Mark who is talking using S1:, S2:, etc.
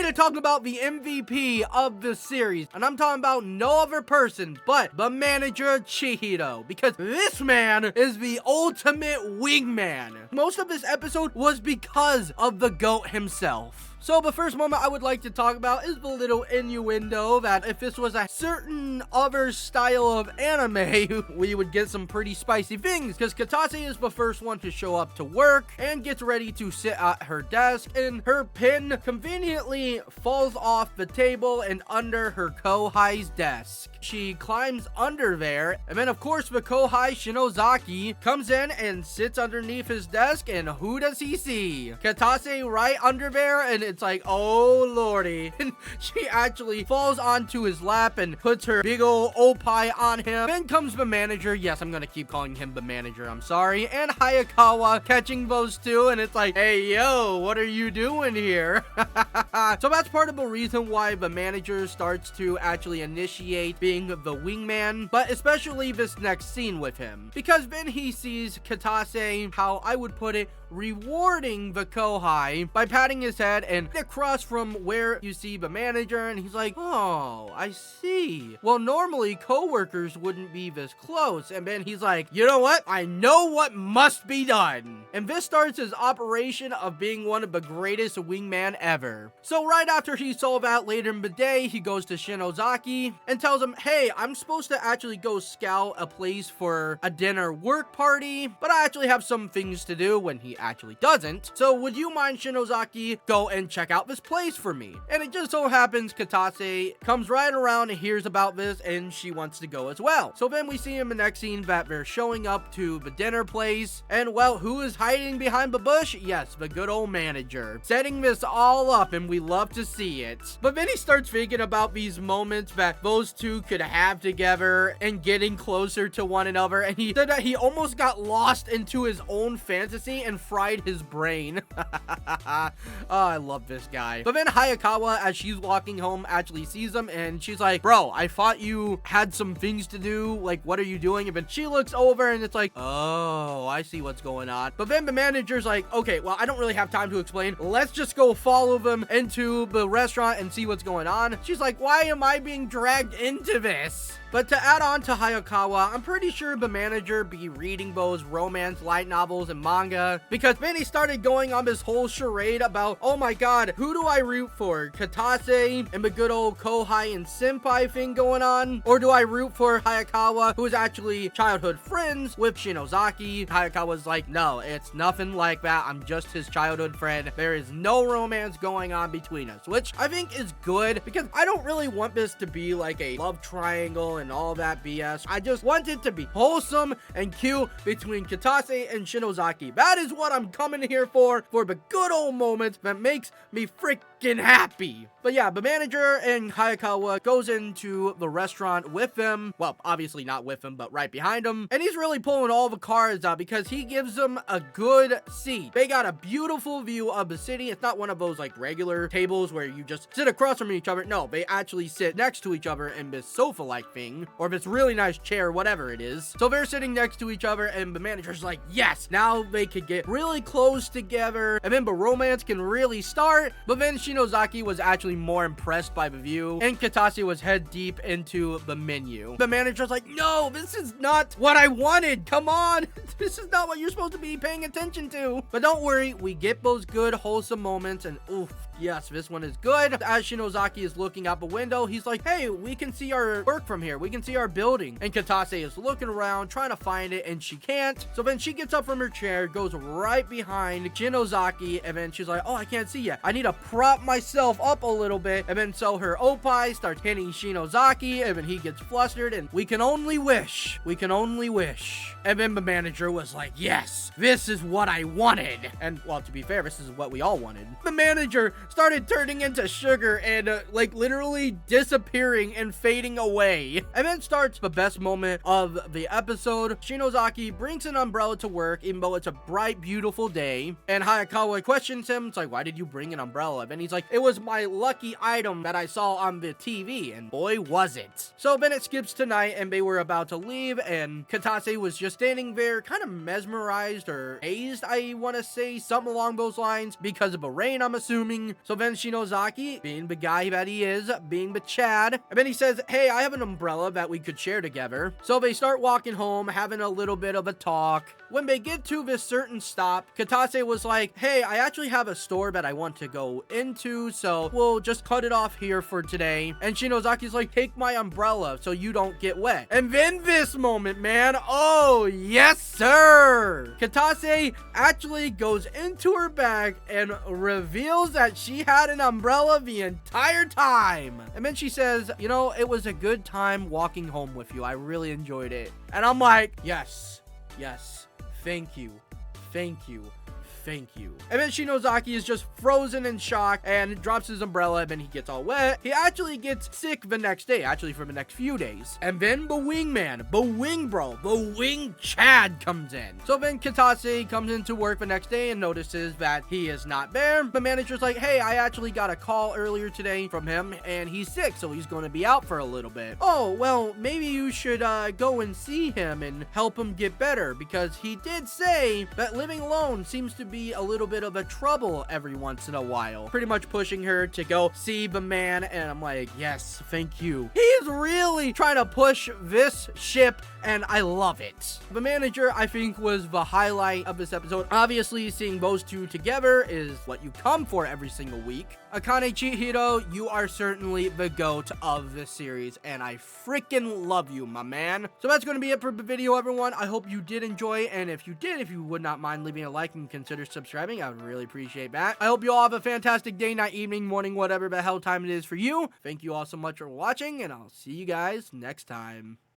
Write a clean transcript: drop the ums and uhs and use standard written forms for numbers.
S1: to talk about the MVP of the series, and I'm talking about no other person but the manager Chihiro, because this man is the ultimate wingman. Most of this episode was because of the GOAT himself. So the first moment I would like to talk about is the little innuendo that if this was a certain other style of anime, we would get some pretty spicy things, because Katase is the first one to show up to work and gets ready to sit at her desk, and her pin conveniently falls off the table and under her Kohai's desk. She climbs under there, and then of course the Kohai Shinozaki comes in and sits underneath his desk, and who does he see? Katase right under there, and it's like, oh lordy. And she actually falls onto his lap and puts her big ol' opie on him. Then comes the manager. Yes, I'm gonna keep calling him the manager, I'm sorry. And Hayakawa catching those two, and it's like, hey yo, what are you doing here? So that's part of the reason why the manager starts to actually initiate being the wingman, but especially this next scene with him, because then he sees Katase, how I would put it, rewarding the Kohai by patting his head and across from where you see the manager, and he's like, oh, I see. Well, normally co-workers wouldn't be this close. And then he's like, you know what? I know what must be done. And this starts his operation of being one of the greatest wingman ever. So right after he saw that later in the day, he goes to Shinozaki and tells him, hey, I'm supposed to actually go scout a place for a dinner work party, but I actually have some things to do, when he actually doesn't. So would you mind, Shinozaki, go and check out this place for me? And it just so happens Katase comes right around and hears about this, and she wants to go as well. So then we see in the next scene that they're showing up to the dinner place, and well, who is hiding behind the bush? Yes, the good old manager, setting this all up, and we love to see it. But then he starts thinking about these moments that those two could have together and getting closer to one another, and he said that he almost got lost into his own fantasy and fried his brain. Oh, I love this guy. But then Hayakawa, as she's walking home, actually sees him, and she's like, bro, I thought you had some things to do. Like, what are you doing? And then she looks over, and it's like, oh, I see what's going on. But then the manager's like, okay, well, I don't really have time to explain. Let's just go follow them into the restaurant and see what's going on. She's like, why am I being dragged into this? But to add on to Hayakawa, I'm pretty sure the manager be reading those romance light novels and manga, because then he started going on this whole charade about, oh my god, who do I root for? Katase and the good old Kohai and Senpai thing going on? Or do I root for Hayakawa, who is actually childhood friends with Shinozaki? Hayakawa's like, no, it's nothing like that. I'm just his childhood friend. There is no romance going on between us, which I think is good, because I don't really want this to be like a love triangle and all that BS. I just want it to be wholesome and cute between Katase and Shinozaki. That is what I'm coming here for the good old moments that makes me freaking happy. But yeah, the manager and Hayakawa goes into the restaurant with them. Well, obviously not with him, but right behind him. And he's really pulling all the cards out, because he gives them a good seat. They got a beautiful view of the city. It's not one of those like regular tables where you just sit across from each other. No, they actually sit next to each other in this sofa-like thing, or this really nice chair, whatever it is. So they're sitting next to each other, and the manager's like, yes, now they could get really close together, and then the romance can really start. But then Shinozaki was actually more impressed by the view, and Katase was head deep into the menu. The manager's like, no, this is not what I wanted. Come on. This is not what you're supposed to be paying attention to. But don't worry, we get those good wholesome moments, and oof, yes, this one is good. As Shinozaki is looking out the window, he's like, hey, we can see our work from here. We can see our building. And Katase is looking around, trying to find it, and she can't. So then she gets up from her chair, goes right behind Shinozaki, and then she's like, oh, I can't see yet. I need to prop myself up a little bit. And then so her opie starts hitting Shinozaki, and then he gets flustered, and we can only wish. We can only wish. And then the manager was like, yes, this is what I wanted. And well, to be fair, this is what we all wanted. The manager started turning into sugar and like literally disappearing and fading away. And then starts the best moment of the episode. Shinozaki brings an umbrella to work, even though it's a bright, beautiful day. And Hayakawa questions him. It's like, why did you bring an umbrella? And he's like, it was my lucky item that I saw on the TV. And boy, was it. So then it skips to night, and they were about to leave, and Katase was just standing there, kind of mesmerized or hazed, I want to say, something along those lines, because of the rain, I'm assuming. everything. So then Shinozaki, being the guy that he is, being the Chad, and then he says, hey, I have an umbrella that we could share together. So they start walking home, having a little bit of a talk. When they get to this certain stop, Katase was like, hey, I actually have a store that I want to go into, so we'll just cut it off here for today. And Shinozaki's like, take my umbrella so you don't get wet. And then this moment, man, oh, yes, sir. Katase actually goes into her bag and reveals that she had an umbrella the entire time. And then she says, you know, it was a good time walking home with you. I really enjoyed it. And I'm like, yes, yes, thank you, thank you. Thank you. And then Shinozaki is just frozen in shock and drops his umbrella, and then he gets all wet. He actually gets sick the next day, actually for the next few days. And then the wingman, the wing bro, the wing Chad comes in. So then Katase comes into work the next day and notices that he is not there. The manager's like, hey, I actually got a call earlier today from him and he's sick, so he's going to be out for a little bit. Oh, well, maybe you should go and see him and help him get better, because he did say that living alone seems to be a little bit of a trouble every once in a while. Pretty much pushing her to go see the man, and I'm like, yes, thank you. He is really trying to push this ship, and I love it. The manager, I think, was the highlight of this episode. Obviously, seeing those two together is what you come for every single week. Akane Chihiro, you are certainly the GOAT of this series, and I freaking love you, my man. So that's going to be it for the video, everyone. I hope you did enjoy, and if you did, if you would not mind leaving a like and consider subscribing, I would really appreciate that. I hope you all have a fantastic day, night, evening, morning, whatever the hell time it is for you. Thank you all so much for watching, and I'll see you guys next time.